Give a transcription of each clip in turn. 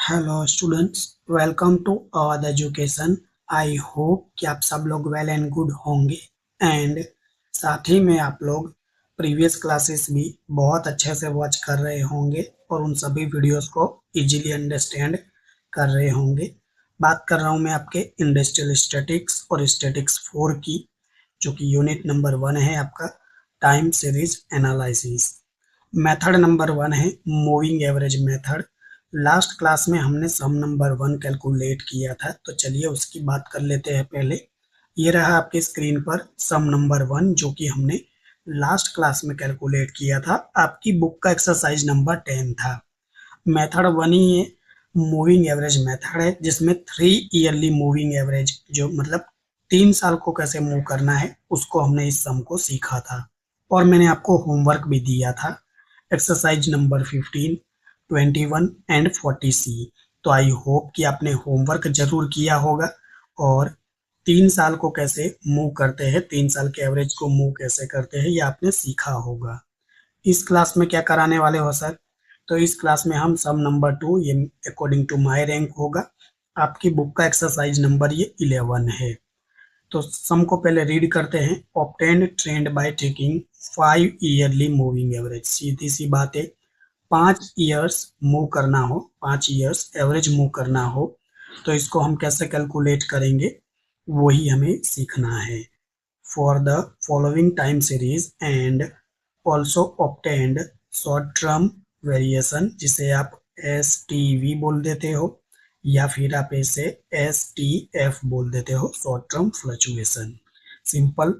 Hello students, welcome to our education. I hope कि आप सब लोग वेल एंड गुड होंगे एंड साथ ही में आप लोग प्रीवियस क्लासेस भी बहुत अच्छे से वॉच कर रहे होंगे और उन सभी वीडियोस को इजीली अंडरस्टैंड कर रहे होंगे। बात कर रहा हूँ मैं आपके इंडस्ट्रियल स्टैटिक्स और स्टैटिक्स 4 की, जो कि यूनिट नंबर 1 है आपका time series analysis. Method number 1 है moving average method. Last class में हमने सम नंबर 1 कैलकुलेट किया था, तो चलिए उसकी बात कर लेते हैं पहले। ये रहा आपके स्क्रीन पर सम नंबर 1, जो कि हमने लास्ट क्लास में कैलकुलेट किया था। आपकी बुक का एक्सरसाइज नंबर 10 था। मेथड 1 ही है, मूविंग एवरेज मेथड है, जिसमें 3 ईयरली मूविंग एवरेज, जो मतलब 3 साल को कैसे मूव करना है, उसको हमने इस सम को सीखा था और मैंने आपको होमवर्क भी दिया था, एक्सरसाइज नंबर 15, 21 एंड 40C। तो आई होप कि आपने होमवर्क जरूर किया होगा और 3 साल को कैसे मूव करते हैं, 3 साल के एवरेज को मूव कैसे करते हैं, ये आपने सीखा होगा। इस क्लास में क्या कराने वाले हो सर? तो इस क्लास में हम सम नंबर 2, ये अकॉर्डिंग टू माय रैंक होगा। आपकी बुक का एक्सरसाइज नंबर ये 11 है। तो सम को पहले रीड करते हैं। Obtained trend by taking 5 yearly moving average. सीधी सी बात है, 5 ईयर्स मूव करना हो, 5 ईयर्स एवरेज मूव करना हो, तो इसको हम कैसे कैलकुलेट करेंगे, वही हमें सीखना है। For the following time series and also obtained short term variation, जिसे आप एस टी वी बोल देते हो या फिर आप इसे एस टी एफ बोल देते हो, short term fluctuation. Simple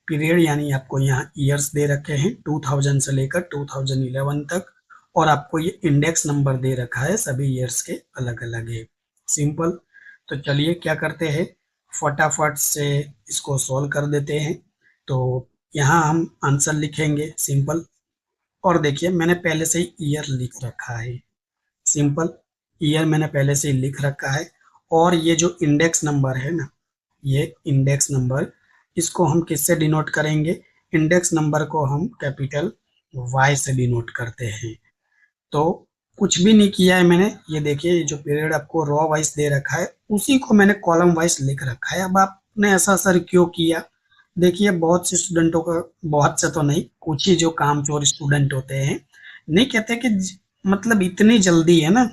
period यानी आपको यहाँ ईयर्स दे रखे हैं 2000 से लेकर 2011 तक, और आपको ये इंडेक्स नंबर दे रखा है, सभी ईयर्स के अलग अलग है। सिंपल। तो चलिए क्या करते हैं, फटाफट से इसको सॉल्व कर देते हैं। तो यहाँ हम आंसर लिखेंगे सिंपल, और देखिए मैंने पहले से ही ईयर लिख रखा है। सिंपल, ईयर मैंने पहले से ही लिख रखा है। और ये जो इंडेक्स नंबर है ना, ये इंडेक्स नंबर, इसको हम किससे डिनोट करेंगे? इंडेक्स नंबर को हम कैपिटल वाई से डिनोट करते हैं। तो कुछ भी नहीं किया है मैंने, ये देखिए ये जो पीरियड आपको रॉ वाइज दे रखा है, उसी को मैंने कॉलम वाइज लिख रखा है। अब आपने ऐसा सर क्यों किया? देखिए बहुत से स्टूडेंटों का, बहुत से तो नहीं, कुछ ही जो कामचोर स्टूडेंट होते हैं, नहीं कहते कि मतलब इतनी जल्दी है ना,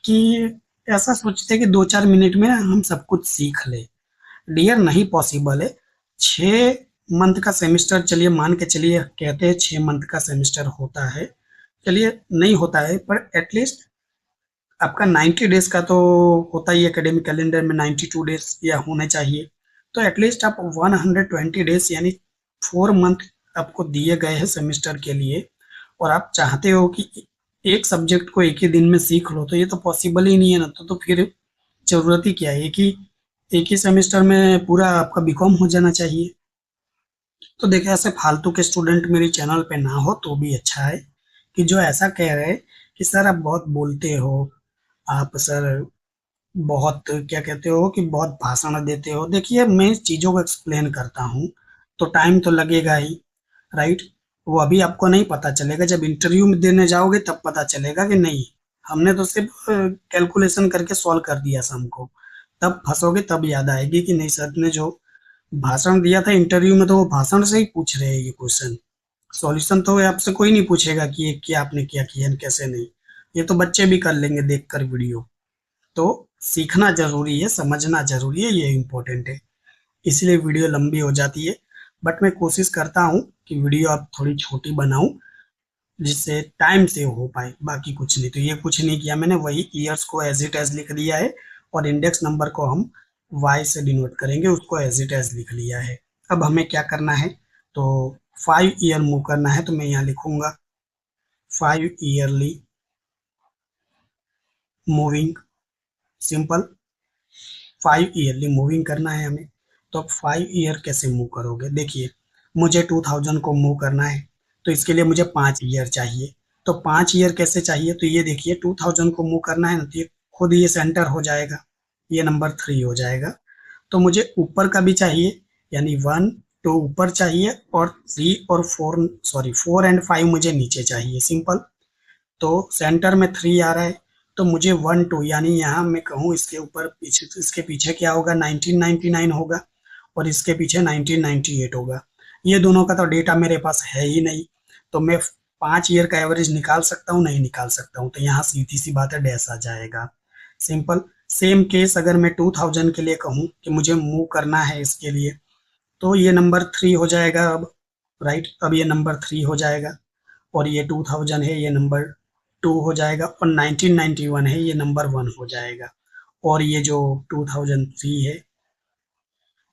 कि ऐसा सोचते हैं कि 2-4 मिनट में ना हम सब कुछ सीख ले। डियर नहीं पॉसिबल है। 6 मंथ का सेमिस्टर, चलिए मान के चलिए, कहते हैं 6 मंथ का सेमिस्टर होता है, चलिए नहीं होता है, पर एटलीस्ट आपका 90 डेज का तो होता ही, एकेडमिक कैलेंडर में 92 डेज या होने चाहिए। तो एटलीस्ट आप 120 डेज यानी 4 मंथ आपको दिए गए हैं सेमिस्टर के लिए, और आप चाहते हो कि एक सब्जेक्ट को एक ही दिन में सीख लो, तो ये तो पॉसिबल ही नहीं है ना। तो फिर जरूरत ही क्या है? एक ही सेमेस्टर में पूरा आपका बीकॉम हो जाना चाहिए। तो देखिए ऐसे फालतू के स्टूडेंट मेरे चैनल पे ना हो तो भी अच्छा है, कि जो ऐसा कह रहे हैं कि सर आप बहुत बोलते हो, आप सर बहुत क्या कहते हो कि बहुत भाषण देते हो। देखिए मैं चीज़ों को एक्सप्लेन करता हूँ तो टाइम तो लगेगा ही, राइट? वो अभी आपको नहीं पता चलेगा, जब इंटरव्यू में देने जाओगे तब पता चलेगा कि नहीं, हमने तो सिर्फ कैलकुलेशन करके सॉल्व कर दिया सम को। तब फंसोगे, तब याद आएगी कि नहीं सर ने जो भाषण दिया था इंटरव्यू में, तो वो भाषण से ही पूछ रहे हैं ये क्वेश्चन। सॉल्यूशन तो आपसे कोई नहीं पूछेगा कि ये क्या आपने क्या किया कैसे नहीं, ये तो बच्चे भी कर लेंगे देखकर वीडियो। तो सीखना जरूरी है, समझना जरूरी है, ये इम्पोर्टेंट है। इसलिए वीडियो लंबी हो जाती है, बट मैं कोशिश करता हूँ कि वीडियो आप थोड़ी छोटी बनाऊं, जिससे टाइम सेव हो पाए, बाकी कुछ नहीं। तो ये कुछ नहीं किया मैंने, वही ईयर्स को एज इट एज लिख दिया है, और इंडेक्स नंबर को हम वाई से डिनोट करेंगे, उसको एज इट एज लिख लिया है। अब हमें क्या करना है, तो 5 ईयर मूव करना है, तो मैं यहाँ लिखूंगा 5 yearly moving. Simple, 5 yearly moving करना है हमें। तो अब 5 ईयर कैसे मूव करोगे? देखिए मुझे 2000 को मूव करना है, तो इसके लिए मुझे 5 ईयर चाहिए। तो 5 ईयर कैसे चाहिए? तो ये देखिए 2000 को मूव करना है ना, तो ये खुद ये सेंटर हो जाएगा, ये नंबर 3 हो जाएगा। तो मुझे ऊपर का भी चाहिए, यानी 1 2 ऊपर चाहिए, और 3 और 4, सॉरी 4 एंड 5 मुझे नीचे चाहिए। सिंपल। तो सेंटर में 3 आ रहा है, तो मुझे 1 2 यानी यहाँ मैं कहूँ इसके ऊपर पीछे, इसके पीछे क्या होगा, 1999 होगा और इसके पीछे 1998 होगा। ये दोनों का तो डेटा मेरे पास है ही नहीं, तो मैं 5 ईयर का एवरेज निकाल सकता हूँ, नहीं निकाल सकता हूँ, तो यहाँ सीधी सी बात है, डैश आ जाएगा। सिंपल। सेम केस अगर मैं 2000 के लिए कहूँ कि मुझे मूव करना है इसके लिए, तो ये नंबर 3 हो जाएगा अब, राइट। अब ये नंबर 3 हो जाएगा और ये 2000 है, ये नंबर 2 हो जाएगा और 1991 है, ये नंबर 1 हो जाएगा और ये जो 2003 है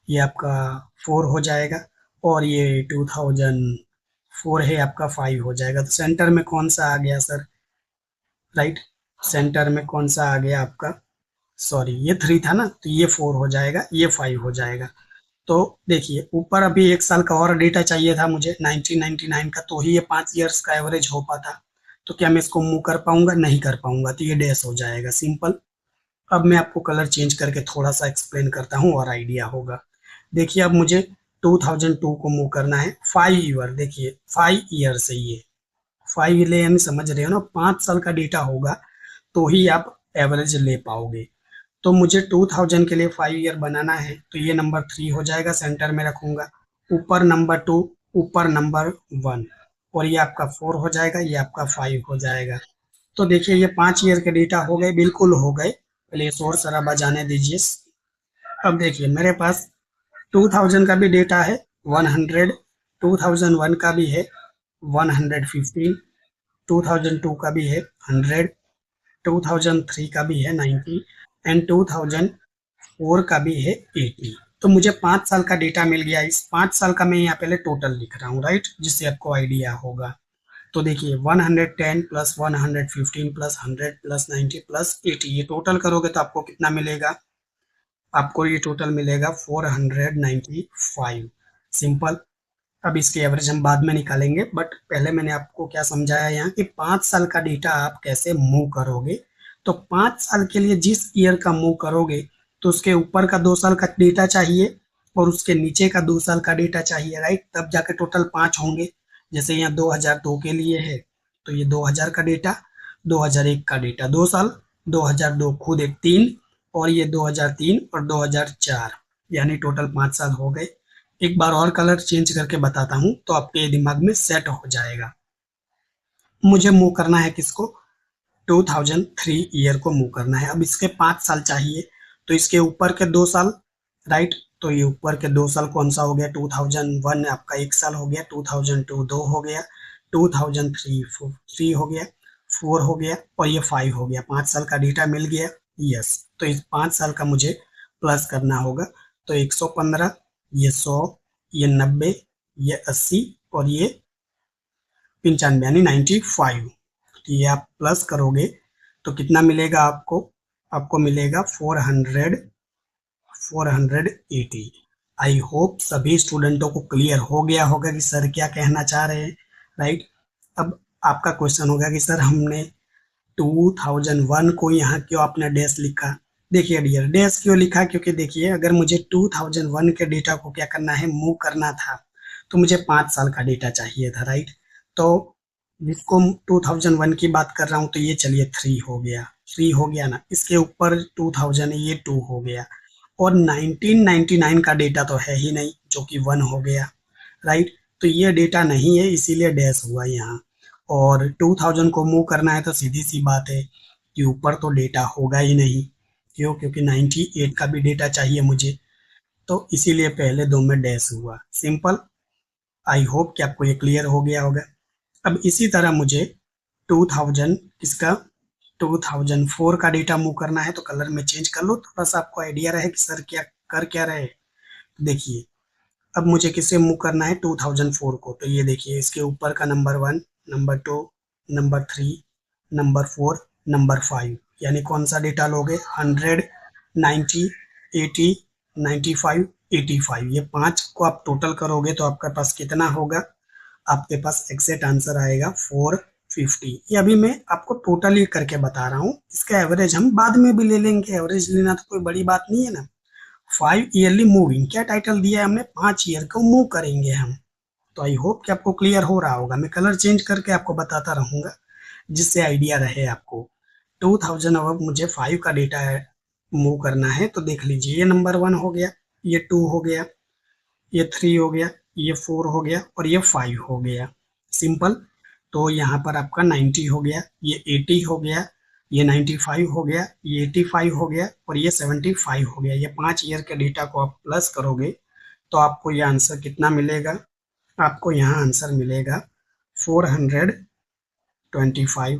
ये आपका 4 हो जाएगा और ये 2004 है आपका 5 हो जाएगा। तो सेंटर में कौन सा आ गया सर, राइट। सेंटर में कौन सा आ गया आपका, सॉरी ये 3 था ना, तो ये 4 हो जाएगा, ये 5 हो जाएगा। तो देखिए ऊपर अभी 1 साल का और डेटा चाहिए था मुझे 1999 का, तो ही ये 5 ईयर्स का एवरेज हो पाता। तो क्या मैं इसको मूव कर पाऊंगा, नहीं कर पाऊंगा, तो ये डैश हो जाएगा। सिंपल। अब मैं आपको कलर चेंज करके थोड़ा सा एक्सप्लेन करता हूँ और आइडिया होगा। देखिए अब मुझे 2002 को मूव करना है 5 ईयर, देखिए 5 ईयर से ये 5 यानी समझ रहे हो ना, 5 साल का डेटा होगा तो ही आप एवरेज ले पाओगे। तो मुझे 2000 के लिए 5 ईयर बनाना है, तो ये नंबर 3 हो जाएगा, सेंटर में रखूंगा, ऊपर नंबर 2, ऊपर नंबर 1 और ये आपका 4 हो जाएगा, ये आपका 5 हो जाएगा। तो देखिए ये 5 ईयर के डेटा हो गए, बिल्कुल हो गए। पहले शोर शराबा जाने दीजिए। अब देखिए मेरे पास 2000 का भी डेटा है 100, 2001 का भी है 115, 2002 का भी है 100, 2003 का भी है 90 एंड 2004 का भी है 80। तो मुझे 5 साल का डेटा मिल गया। इस 5 साल का मैं यहाँ पहले टोटल लिख रहा हूँ, राइट, जिससे आपको आइडिया होगा। तो देखिए 110 प्लस 115 प्लस 100 प्लस 90 प्लस 80, ये टोटल करोगे तो आपको कितना मिलेगा, आपको ये टोटल मिलेगा 495। सिंपल। अब इसकी एवरेज हम बाद में निकालेंगे, बट पहले मैंने आपको क्या समझाया यहाँ कि 5 साल का डेटा आप कैसे मूव करोगे। तो 5 साल के लिए जिस ईयर का मूव करोगे तो उसके ऊपर का 2 साल का डेटा चाहिए और उसके नीचे का 2 साल का डेटा चाहिए, राइट, तब जाके टोटल 5 होंगे। जैसे यहाँ 2002 के लिए है तो ये 2000 का डेटा, 2001 का डेटा 2 साल, 2002 खुद एक 3 और ये 2003 और 2004, यानी टोटल 5 साल हो गए। एक बार और कलर चेंज करके बताता हूँ तो आपके दिमाग में सेट हो जाएगा। मुझे मूव करना है किसको, 2003 ईयर को मूव करना है। अब इसके 5 साल चाहिए, तो इसके ऊपर के 2 साल, राइट। तो ये ऊपर के 2 साल कौन सा हो गया, 2001 आपका 1 साल हो गया, 2002 2 हो गया, 2003 3 हो गया, 4 हो गया और ये 5 हो गया। 5 साल का डेटा मिल गया। यस। तो इस 5 साल का मुझे प्लस करना होगा। तो 115, ये 100, ये 90, ये 80 और ये 95 यानी 95। तो ये आप प्लस करोगे तो कितना मिलेगा आपको, आपको मिलेगा 480। आई होप सभी स्टूडेंटों को क्लियर हो गया होगा कि सर क्या कहना चाह रहे हैं, राइट। अब आपका क्वेश्चन होगा कि सर हमने 2001 को यहाँ क्यों आपने डैश लिखा। देखिए डियर, डैश क्यों लिखा, क्योंकि देखिए अगर मुझे 2001 के डेटा को क्या करना है, मूव करना था, तो मुझे 5 साल का डेटा चाहिए था, राइट। तो जिसको 2001 की बात कर रहा हूँ तो ये चलिए 3 हो गया, 3 हो गया ना, इसके ऊपर 2000 है, ये 2 हो गया और 1999 का डेटा तो है ही नहीं जो कि 1 हो गया, राइट। तो ये डेटा नहीं है इसीलिए डैश हुआ यहाँ। और 2000 को मूव करना है तो सीधी सी बात है कि ऊपर तो डेटा होगा ही नहीं, क्यों, क्योंकि 98 का भी डेटा चाहिए मुझे, तो इसीलिए पहले दो में डैश हुआ। सिंपल। आई होप कि आपको ये क्लियर हो गया होगा। अब इसी तरह मुझे 2000 किसका, 2004 का डेटा मूव करना है, तो कलर में चेंज कर लो थोड़ा सा, आपको आइडिया रहे कि सर क्या कर क्या रहे। देखिए अब मुझे किसे मूव करना है, 2004 को, तो ये देखिए इसके ऊपर का number 1, number 2, number 3, number 4, number 5, यानी कौन सा डेटा लोगे, 100, 90, 80, 95, 85, ये 5 को आप टोटल करोगे तो आपके पास कितना होगा, आपके पास एग्जैक्ट आंसर आएगा 450। ये अभी मैं आपको टोटल ही करके बता रहा हूँ, इसका एवरेज हम बाद में भी ले लेंगे, एवरेज लेना तो कोई बड़ी बात नहीं है ना। 5 ईयरली मूविंग, क्या टाइटल दिया है हमने, 5 ईयर को मूव करेंगे हम। तो आई होप कि आपको क्लियर हो रहा होगा। मैं कलर चेंज करके आपको बताता रहूंगा जिससे आइडिया रहे आपको। 2000 अब मुझे 5 का डेटा मूव करना है, तो देख लीजिए ये नंबर 1 हो गया, ये 2 हो गया, ये 3 हो गया, ये 4 हो गया और ये 5 हो गया। सिंपल। तो यहाँ पर आपका 90 हो गया, ये 80 हो गया, ये 95 हो गया, ये 85 हो गया और ये 75 हो गया। ये 5 ईयर के डेटा को आप प्लस करोगे तो आपको ये आंसर कितना मिलेगा? आपको यहाँ आंसर मिलेगा 425।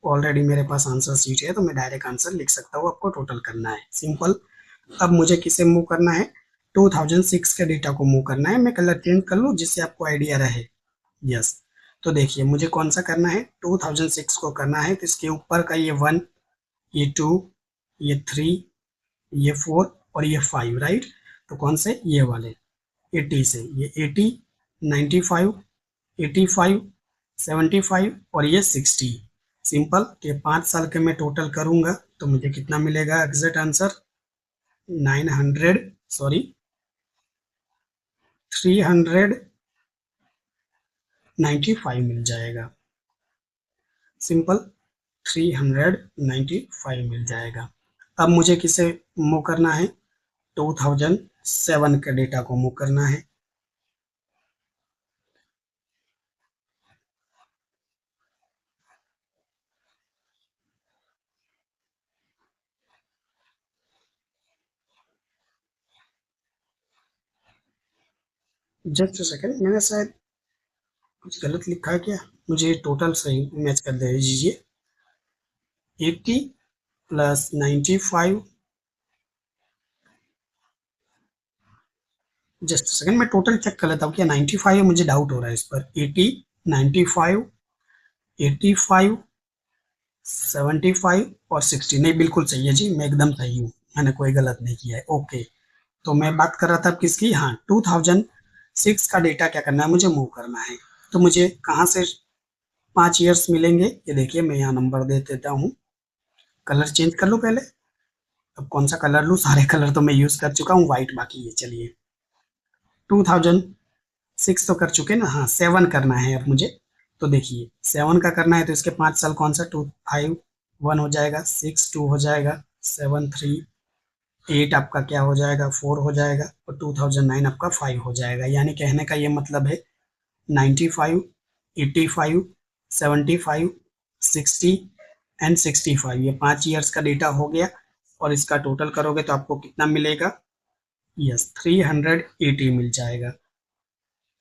ऑलरेडी मेरे पास आंसर शीट है तो मैं डायरेक्ट आंसर लिख सकता हूँ, आपको टोटल करना है। सिंपल। अब मुझे किसे मूव करना है? 2006 के डेटा को मूव करना है। मैं कलर चेंज कर लूँ जिससे आपको आइडिया रहे। यस। तो देखिए मुझे कौन सा करना है? 2006 को करना है, तो इसके ऊपर का ये 1, ये 2, ये 3, ये 4 और ये 5, राइट। तो कौन से? ये वाले 80 से, ये 80, 95, 85, 75 और ये 60। सिंपल। ये 5 साल के मैं टोटल करूंगा तो मुझे कितना मिलेगा? एग्जैक्ट आंसर 900, सॉरी 395 मिल जाएगा। सिंपल। 395 मिल जाएगा। अब मुझे किसे मूव करना है? 2007 के डेटा को मूव करना है। जस्ट अ सेकंड, मैंने शायद कुछ गलत लिखा है क्या? मुझे टोटल सही मैच कर दे दीजिए। 80 प्लस 95, जस्ट सेकंड मैं टोटल चेक कर लेता हूँ क्या 95 है, मुझे डाउट हो रहा है इस पर। 80, 95, 85, 75 और 60। नहीं, बिल्कुल सही है जी, मैं एकदम सही हूँ, मैंने कोई गलत नहीं किया है। ओके। तो मैं बात कर रहा था किसकी? हाँ, 2006 का डेटा क्या करना है? मुझे मूव करना है। तो मुझे कहाँ से 5 ईयर्स मिलेंगे? ये देखिए मैं यहाँ नंबर दे देता हूँ। कलर चेंज कर लूँ पहले। अब कौन सा कलर लूँ? सारे कलर तो मैं यूज कर चुका हूँ, व्हाइट बाकी है। चलिए 2006 तो कर चुके ना। हाँ, 7 करना है अब मुझे। तो देखिए 7 का करना है तो इसके 5 साल कौन सा? 2, 5, 1 हो जाएगा, 6, 2 हो जाएगा, 7, 3, 8 आपका क्या हो जाएगा? 4 हो जाएगा और 2009 आपका 5 हो जाएगा। यानी कहने का ये मतलब है 95, 85, 75, 60 एंड 65, ये 5 ईयर्स का डेटा हो गया। और इसका टोटल करोगे तो आपको कितना मिलेगा? यस, 380 मिल जाएगा।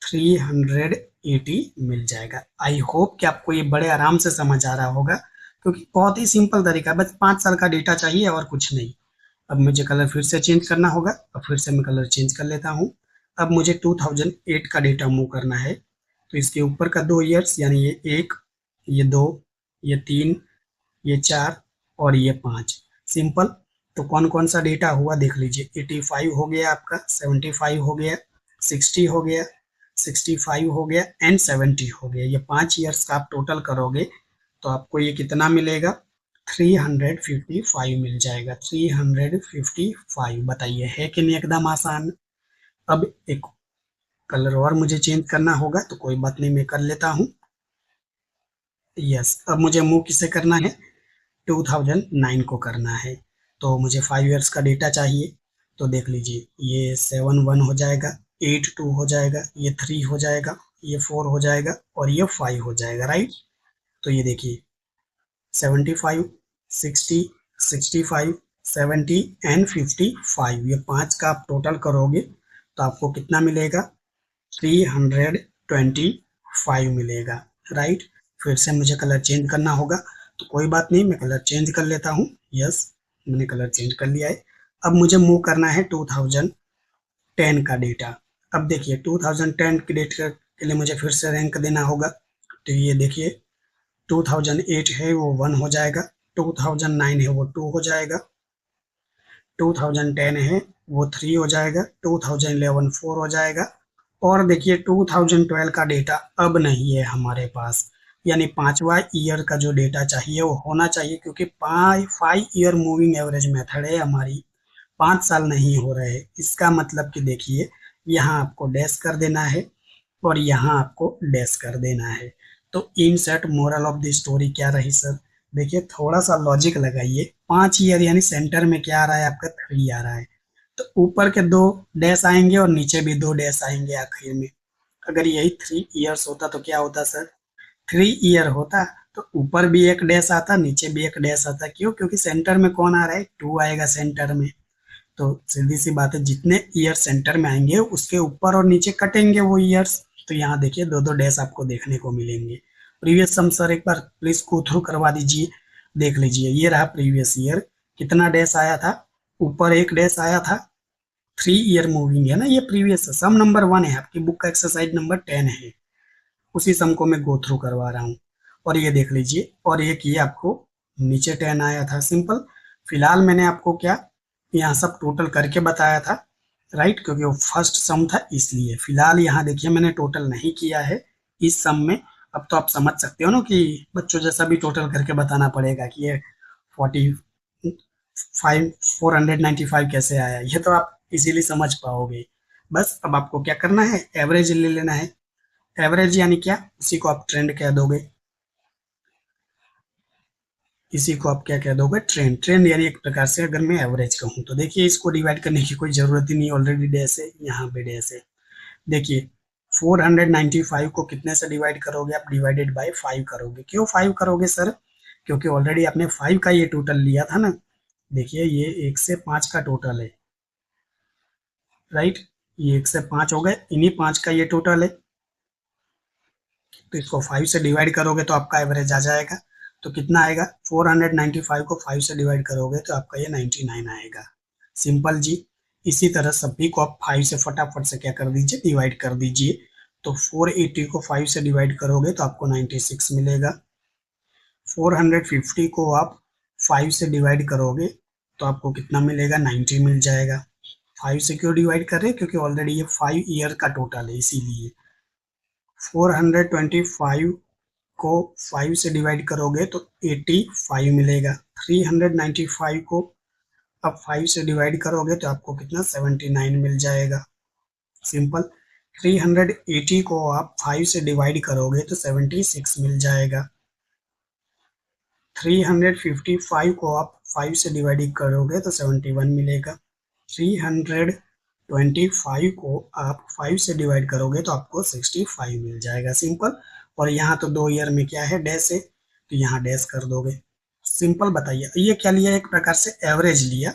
380 मिल जाएगा। आई होप कि आपको ये बड़े आराम से समझ आ रहा होगा, क्योंकि बहुत ही सिंपल तरीका है, बस 5 साल का डेटा चाहिए और कुछ नहीं। अब मुझे कलर फिर से चेंज करना होगा, अब फिर से मैं कलर चेंज कर लेता हूँ। अब मुझे 2008 का डेटा मूव करना है, तो इसके ऊपर का 2 ईयर्स, यानी ये 1, ये 2, ये 3, ये 4 और ये 5। सिंपल। तो कौन कौन सा डेटा हुआ देख लीजिए। 85 हो गया आपका, 75 हो गया, 60 हो गया, 65 हो गया एंड 70 हो गया। ये 5 ईयर्स का आप टोटल करोगे तो आपको ये कितना मिलेगा? 355 मिल जाएगा। 355। बताइए है कि नहीं एकदम आसान? अब एक कलर और मुझे चेंज करना होगा, तो कोई बात नहीं, मैं कर लेता हूँ। यस। अब मुझे मूव किसे करना है? 2009 को करना है। तो मुझे 5 ईयर्स का डेटा चाहिए। तो देख लीजिए ये 7, 1 हो जाएगा, 8, 2 हो जाएगा, ये 3 हो जाएगा, ये 4 हो जाएगा और ये 5 हो जाएगा, राइट। तो ये देखिए 75, 60, 65, 70 एंड 55, ये 5 का आप टोटल करोगे तो आपको कितना मिलेगा? 325 मिलेगा, राइट। फिर से मुझे कलर चेंज करना होगा, तो कोई बात नहीं, मैं कलर चेंज कर लेता हूँ। यस, मैंने कलर चेंज कर लिया है। अब मुझे मूव करना है 2010 का डेटा। अब देखिए 2010 के डेटा के लिए मुझे फिर से रैंक देना होगा। तो ये देखिए 2008 है वो 1 हो जाएगा, 2009 है वो 2 हो जाएगा, 2010 है वो 3 हो जाएगा, 2011 4 हो जाएगा। और देखिए 2012 का डेटा अब नहीं है हमारे पास, यानी 5वां ईयर का जो डेटा चाहिए वो होना चाहिए, क्योंकि 5 ईयर मूविंग एवरेज मेथड है हमारी, 5 साल नहीं हो रहे। इसका मतलब कि देखिए यहाँ आपको डैश कर देना है और यहाँ आपको डैश कर देना है। तो इन set moral of the story क्या रही सर? देखिए थोड़ा सा लॉजिक लगाइए, 5 ईयर यानी सेंटर में क्या आ रहा है आपका 3 आ रहा है, तो ऊपर के 2 डैश आएंगे और नीचे भी 2 डैश आएंगे आखिर में। अगर यही 3 ईयर्स होता तो क्या होता सर, 3 ईयर होता तो ऊपर भी एक डैश आता, नीचे भी एक डैश आता। क्यों? क्योंकि सेंटर में कौन आ रहा है, 2 आएगा सेंटर में। तो सीधी सी बात है, जितने ईयर सेंटर में आएंगे उसके ऊपर और नीचे कटेंगे वो ईयर्स। तो यहाँ देखिए 2 2 डैश आपको देखने को मिलेंगे। प्रीवियस सम सर एक बार प्लीज गो थ्रू करवा दीजिए, देख लीजिए। ये रहा प्रीवियस ईयर, कितना डैश आया था, ऊपर एक डैश आया था। 3 ईयर मूविंग है ना ये प्रीवियस। सम नंबर 1 है, आपकी बुक का एक्सरसाइज नंबर 10 है, उसी सम को मैं गो थ्रू करवा रहा हूँ। और ये देख लीजिए, और एक ये आपको नीचे 10 आया था, सिंपल। फिलहाल मैंने आपको क्या यहाँ सब टोटल करके बताया था, राइट, क्योंकि वो फर्स्ट सम था इसलिए। फिलहाल यहाँ देखिए मैंने टोटल नहीं किया है इस सम में। अब तो आप समझ सकते हो ना कि बच्चों जैसा भी टोटल करके बताना पड़ेगा कि ये 495 कैसे आया, ये तो आप इजीली समझ पाओगे। बस अब आपको क्या करना है, एवरेज ले लेना है। एवरेज यानी क्या, इसी को आप ट्रेंड कह दोगे, इसी को आप क्या कह दोगे, ट्रेंड। ट्रेंड यानी एक प्रकार से अगर मैं एवरेज कहूँ तो देखिए इसको डिवाइड करने की कोई जरूरत ही नहीं, ऑलरेडी डैश है, यहाँ पे डैश है। देखिए 495 को कितने से डिवाइड करोगे आप, डिवाइडेड बाय 5 करोगे। क्यों 5 करोगे सर, क्योंकि ऑलरेडी आपने 5 का ये टोटल लिया था ना। देखिए ये 1 से 5 का टोटल है, राइट, ये 1 से 5 हो गए, इन्हीं 5 का ये टोटल है। तो इसको 5 से डिवाइड करोगे तो आपका एवरेज आ जाएगा। तो कितना आएगा, 495 को 5 से डिवाइड करोगे तो आपका ये 99 आएगा। सिंपल जी। इसी तरह सभी को आप 5 से फटाफट से क्या कर दीजिए, डिवाइड कर दीजिए। तो 480 को 5 से डिवाइड करोगे तो आपको 96 मिलेगा। 450 को आप 5 से डिवाइड करोगे तो आपको कितना मिलेगा, 90 मिल जाएगा। 5 से क्यों डिवाइड कर रहे हैं, क्योंकि ऑलरेडी ये 5 ईयर का टोटल है इसीलिए। 425 को 5 से डिवाइड करोगे तो 85 मिलेगा। 395 को अब 5 से डिवाइड करोगे तो आपको कितना, 79 मिल जाएगा। सिंपल। 380 को आप 5 से डिवाइड करोगे तो 76 मिल जाएगा। 355 को आप 5 से डिवाइड करोगे तो 71 मिलेगा। 325 को आप 5 से डिवाइड करोगे तो आपको 65 मिल जाएगा। सिंपल। और यहाँ तो 2 ईयर में क्या है, डैश है, तो यहाँ डैश कर दोगे। सिंपल। बताइए ये क्या लिया, एक प्रकार से एवरेज लिया,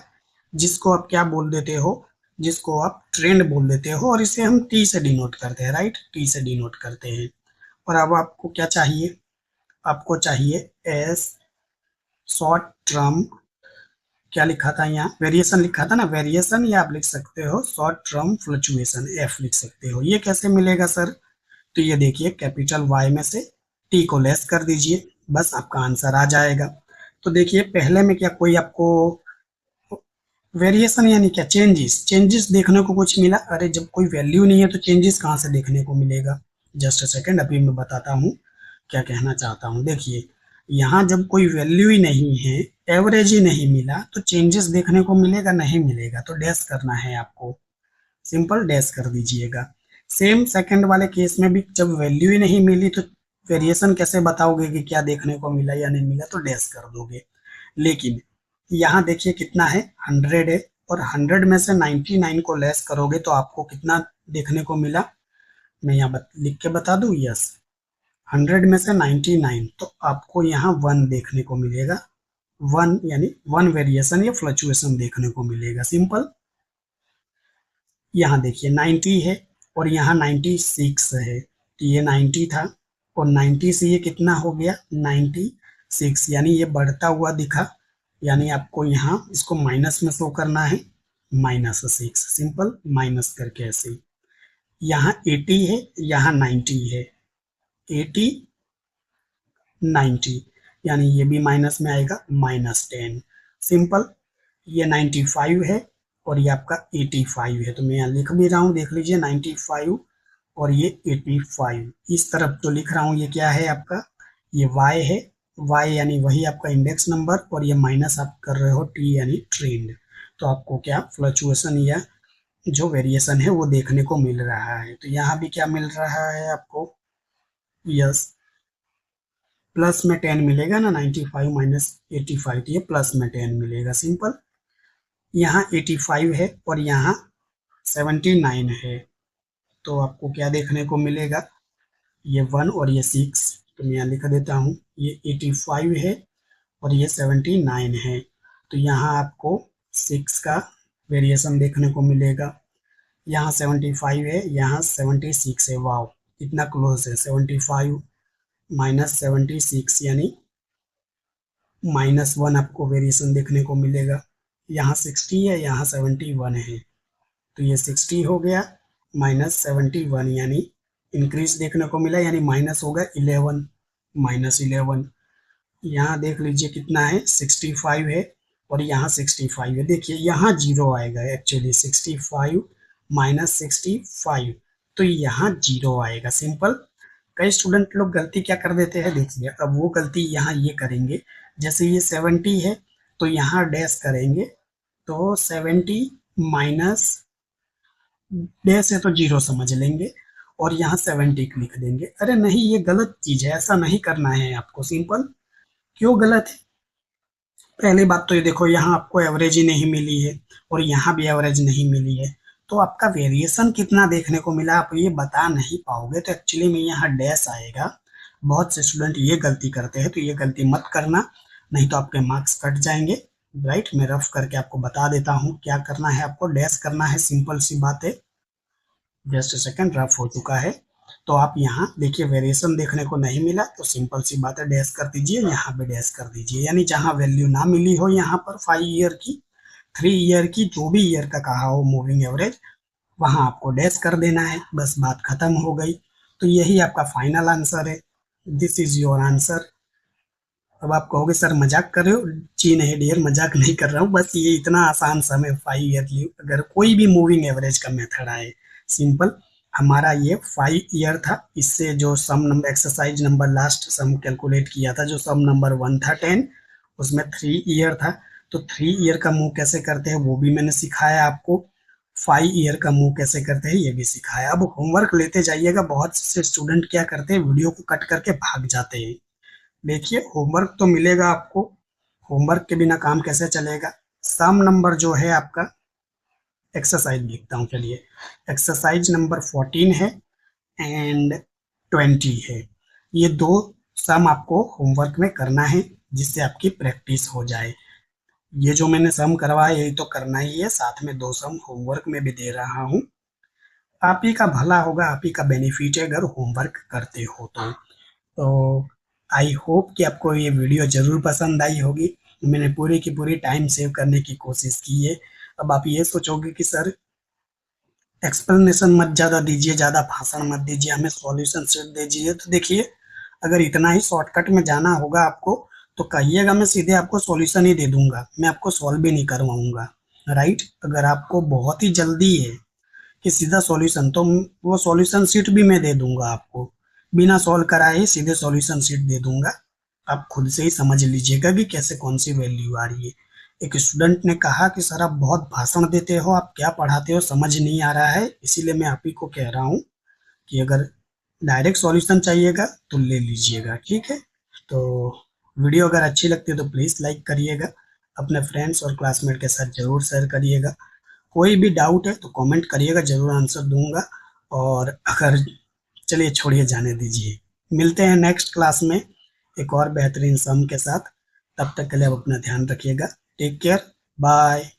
जिसको आप क्या बोल देते हो, जिसको आप ट्रेंड बोल देते हो, और इसे हम टी से डिनोट करते हैं, राइट, टी से डिनोट करते हैं। और अब आपको क्या चाहिए, आपको चाहिए एस शॉर्ट टर्म, क्या लिखा था यहाँ, वेरिएशन लिखा था ना, वेरिएशन, या आप लिख सकते हो शॉर्ट टर्म फ्लक्चुएशन, एफ लिख सकते हो। ये कैसे मिलेगा सर, तो ये देखिए कैपिटल वाई में से टी को लेस कर दीजिए, बस आपका आंसर आ जाएगा। तो देखिए पहले में क्या कोई आपको वेरिएशन यानी क्या, चेंजेस, चेंजेस देखने को कुछ मिला, अरे जब कोई वैल्यू नहीं है तो चेंजेस कहाँ से देखने को मिलेगा। जस्ट अ सेकेंड, अभी मैं बताता हूँ क्या कहना चाहता हूँ। देखिए यहाँ जब कोई वैल्यू ही नहीं है, एवरेज ही नहीं मिला, तो चेंजेस देखने को मिलेगा, नहीं मिलेगा, तो डैश करना है आपको। सिंपल, डैश कर दीजिएगा। सेम सेकंड वाले केस में भी जब वैल्यू ही नहीं मिली तो वेरिएशन कैसे बताओगे कि क्या देखने को मिला या नहीं मिला, तो डैश कर दोगे। लेकिन यहाँ देखिए कितना है, 100 है, और 100 में से 99 को लेस करोगे तो आपको कितना देखने को मिला, मैं यहाँ लिख के बता दूं, यस, 100 में से 99, तो आपको यहाँ 1 देखने को मिलेगा। 1 यानी 1 वेरिएशन या फ्लक्चुएशन देखने को मिलेगा। सिंपल। यहाँ देखिए 90 है और यहाँ 96 है, तो ये 90 था और 90 से ये कितना हो गया, 96, यानी ये बढ़ता हुआ दिखा, यानी आपको यहाँ इसको माइनस में शो करना है, -6। सिंपल, माइनस करके ऐसे। यहाँ 80 है, यहाँ 90 है, 80 90, यानी ये भी माइनस में आएगा, -10। सिंपल। ये 95 है और ये आपका 85 है, तो मैं यहाँ लिख भी रहा हूँ, देख लीजिए 95 और ये 85। इस तरफ जो लिख रहा हूँ ये क्या है आपका, ये y है, y यानी वही आपका इंडेक्स नंबर, और ये माइनस आप कर रहे हो t यानी ट्रेंड। तो आपको क्या फ्लक्चुएशन या जो वेरिएशन है वो देखने को मिल रहा है। तो यहाँ भी क्या मिल रहा है आपको, यस, प्लस में 10 मिलेगा ना, 95 माइनस 85, तो ये प्लस में 10 मिलेगा, सिंपल। यहाँ 85 है और यहाँ 79 है, तो आपको क्या देखने को मिलेगा, ये 1 और ये 6, तो मैं यहाँ लिख देता हूँ, ये 85 है और ये 79 है, तो यहाँ आपको 6 का वेरिएशन देखने को मिलेगा। यहाँ 75 है, यहाँ 76 है, वाओ इतना क्लोज है। 75 माइनस 76 यानी -1 आपको वेरिएशन देखने को मिलेगा। यहाँ 60 है, यहाँ 71 है, तो ये 60 हो गया, -71 यानी इंक्रीज देखने को मिला, यानी माइनस होगा 11, -11। यहाँ देख लीजिए कितना है, 65 है और यहाँ 65 है। देखिए यहाँ जीरो आएगा, एक्चुअली 65 माइनस 65, तो यहाँ जीरो आएगा, सिंपल। कई स्टूडेंट लोग गलती क्या कर देते हैं, देखिए अब वो गलती यहाँ ये करेंगे, जैसे ये 70 है तो यहाँ डैश करेंगे, तो 70 माइनस डैश है तो जीरो समझ लेंगे और यहाँ 70 लिख देंगे। अरे नहीं, ये गलत चीज है, ऐसा नहीं करना है आपको, सिंपल। क्यों गलत है? पहली बात तो ये देखो, यहाँ आपको एवरेज ही नहीं मिली है और यहाँ भी एवरेज नहीं मिली है, तो आपका वेरिएशन कितना देखने को मिला आप ये बता नहीं पाओगे, तो एक्चुअली में यहाँ डैश आएगा। बहुत से स्टूडेंट ये गलती करते हैं, तो ये गलती मत करना, नहीं तो आपके मार्क्स कट जाएंगे। राइट, मैं रफ करके आपको बता देता हूँ क्या करना है, आपको डैश करना है, सिंपल सी बात है। जस्ट सेकंड, रफ हो चुका है, तो आप यहाँ देखिए वेरिएशन देखने को नहीं मिला, तो सिंपल सी बात है, डैश कर दीजिए, यहाँ पे डैश कर दीजिए, यानी जहाँ वैल्यू ना मिली हो यहाँ पर 5 ईयर की, 3 ईयर की, जो भी ईयर का कहा हो मूविंग एवरेज, वहां आपको डैश कर देना है, बस बात खत्म हो गई। तो यही आपका फाइनल आंसर है, दिस इज योर आंसर। अब आप कहोगे सर मजाक कर रहे हो, जी नहीं डियर, मजाक नहीं कर रहा हूँ, बस ये इतना आसान सा में 5 ईयरली अगर कोई भी मूविंग एवरेज का मेथड आए, सिंपल। हमारा ये 5 ईयर था, इससे जो सम नंबर एक्सरसाइज नंबर लास्ट सम कैलकुलेट किया था, जो सम नंबर 1 था 10, उसमें 3 ईयर था, तो 3 ईयर का मूव कैसे करते हैं वो भी मैंने सिखाया आपको, 5 ईयर का मूव कैसे करते हैं ये भी सिखाया। अब होमवर्क लेते जाइएगा, बहुत से स्टूडेंट क्या करते हैं, वीडियो को कट करके भाग जाते हैं। देखिए होमवर्क तो मिलेगा आपको, होमवर्क के बिना काम कैसे चलेगा। सम नंबर जो है आपका, एक्सरसाइज लिखता हूँ चलिए, एक्सरसाइज नंबर 14 है एंड 20 है, ये दो सम आपको होमवर्क में करना है, जिससे आपकी प्रैक्टिस हो जाए। ये जो मैंने सम करवाया यही तो करना ही है, साथ में दो सम होमवर्क में भी दे रहा हूँ। आप ही का भला होगा, आप ही का बेनिफिट है अगर होमवर्क करते हो तो आई होप कि आपको ये वीडियो जरूर पसंद आई होगी। मैंने पूरी की पूरी टाइम सेव करने की कोशिश की है। अब आप ये सोचोगे कि सर एक्सप्लेनेशन मत ज़्यादा दीजिए, ज़्यादा भाषण मत दीजिए, हमें सॉल्यूशन सेट दीजिए, तो देखिए अगर इतना ही शॉर्टकट में जाना होगा आपको तो कहिएगा, मैं सीधे आपको सॉल्यूशन ही दे दूंगा, मैं आपको सॉल्व भी नहीं करवाऊंगा। राइट, अगर आपको बहुत ही जल्दी है कि सीधा सॉल्यूशन, तो वो सॉल्यूशन शीट भी मैं दे दूंगा आपको, बिना सॉल्व कराए ही सीधे सॉल्यूशन शीट दे दूंगा। आप खुद से ही समझ लीजिएगा कि कैसे कौन सी वैल्यू आ रही है। एक स्टूडेंट ने कहा कि सर आप बहुत भाषण देते हो, आप क्या पढ़ाते हो समझ नहीं आ रहा है, इसीलिए मैं आप ही को कह रहा हूँ कि अगर डायरेक्ट सॉल्यूशन चाहिएगा तो ले लीजिएगा, ठीक है। तो वीडियो अगर अच्छी लगती है तो प्लीज़ लाइक करिएगा, अपने फ्रेंड्स और क्लासमेट के साथ ज़रूर शेयर करिएगा। कोई भी डाउट है तो कमेंट करिएगा, ज़रूर आंसर दूंगा। और अगर, चलिए छोड़िए, जाने दीजिए, मिलते हैं नेक्स्ट क्लास में एक और बेहतरीन सम के साथ। तब तक के लिए आप अपना ध्यान रखिएगा, टेक केयर, बाय।